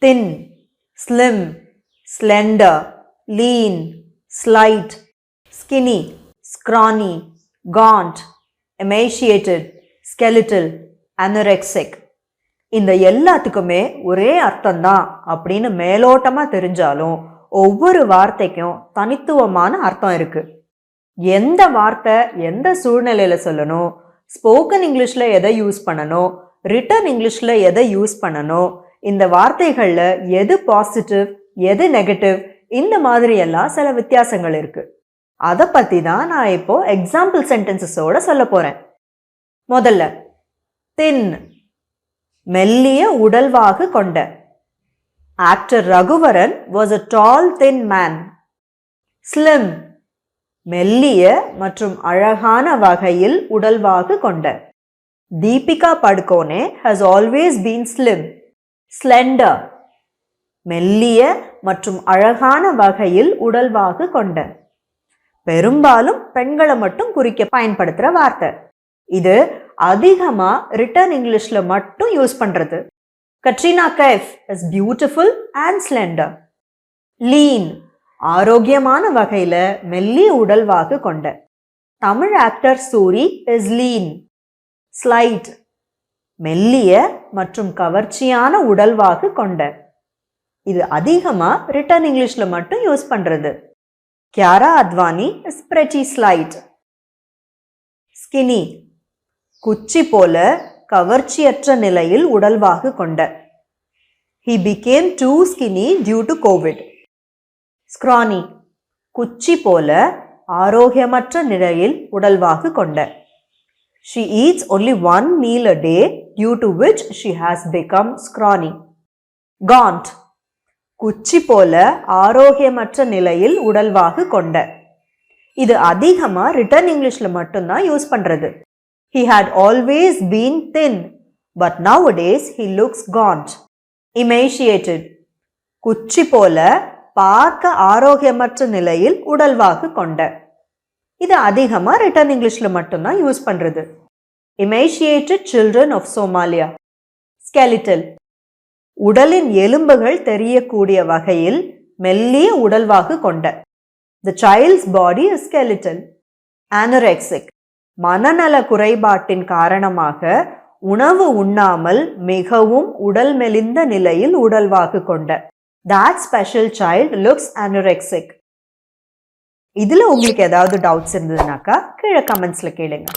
thin, slim, slender, lean, slight, skinny, scrawny, gaunt, emaciated, skeletal, anorexic. இந்த எல்லாத்துக்குமே ஒரே அர்த்தம்தான் அப்படின்னு மேலோட்டமா தெரிஞ்சாலும் ஒவ்வொரு வார்த்தைக்கும் தனித்துவமான அர்த்தம் இருக்கு. எந்த வார்த்தை எந்த சூழ்நிலையில சொல்லணும், ஸ்போக்கன் இங்கிலீஷ்ல எதை யூஸ் பண்ணணும், ரிட்டன் இங்கிலீஷ்ல எதை யூஸ் பண்ணணும், இந்த வார்த்தைகள்ல எது பாசிட்டிவ் எது நெகட்டிவ், இந்த மாதிரி எல்லாம் சில வித்தியாசங்கள் இருக்கு. அதை பத்தி தான் நான் இப்போ எக்ஸாம்பிள் சென்டென்சஸோட சொல்ல போறேன். முதல்ல thin, மெல்லிய உடல்வாகு கொண்ட. Actor Raghuvaran was a tall thin man. slim, மெல்லிய மற்றும் அழகான வகையில் உடல்வாகு கொண்ட. Deepika Padukone has always been slim. slender, மெல்லிய மற்றும் அழகான வகையில் உடல்வாகு கொண்ட. பெரும்பாலும் பெண்களை மட்டும் குறிக்க பயன்படுத்துற வார்த்தை. இது அதிகமா ரிட்டன் இங்கிலீஷ்ல மட்டும் யூஸ் பண்றது. Katrina Kaif is beautiful and slender. Lean, ஆரோக்கியமான வகையில மெல்லிய உடல்வாகு கொண்ட. Tamil actor Soori is lean. Slight, மெல்லிய மற்றும் கவர்ச்சியான உடல்வாகு கொண்ட. இது அதிகமா ரிட்டன் இங்கிலீஷ்ல மட்டும் யூஸ் பண்றது. Kiara Advani is pretty slight. Skinny, குச்சி போல கவர்ச்சியற்ற நிலையில் உடல்வாகு கொண்ட. He became too skinny due to COVID. scrawny, குச்சி போல ஆரோக்கியமற்ற நிலையில் உடல்வாகு கொண்ட. She eats only one meal a day due to which she has become scrawny. gaunt, குச்சி போல ஆரோக்கியமற்ற நிலையில் உடல்வாகு கொண்ட. இது அதிகமா ரிட்டன் இங்கிலீஷ்ல மட்டும்தான் யூஸ் பண்றது. He had always been thin, but nowadays he looks gaunt. emaciated, குச்சி போல பார்க்க ஆரோக்கியமற்ற நிலையில் உடல்வாகு கொண்ட. இது அதிகமா ரிட்டன் இங்கிலீஷ்ல மட்டும்தான் யூஸ் பண்றது. emaciated children of Somalia. skeletal, உடலின் எலும்புகள் தெரியக்கூடிய வகையில் மெல்லிய உடல்வாகு கொண்ட. The child's body is skeletal. anorexic, மனநல குறைபாட்டின் காரணமாக உணவு உண்ணாமல் மிகவும் உடல் மெலிந்த நிலையில் உடல்வாகு கொண்ட. That special child looks anorexic. இதுல உங்களுக்கு ஏதாவது டவுட்ஸ் இருந்ததுனாக்கா கீழே கமெண்ட்ஸ்ல கேளுங்க.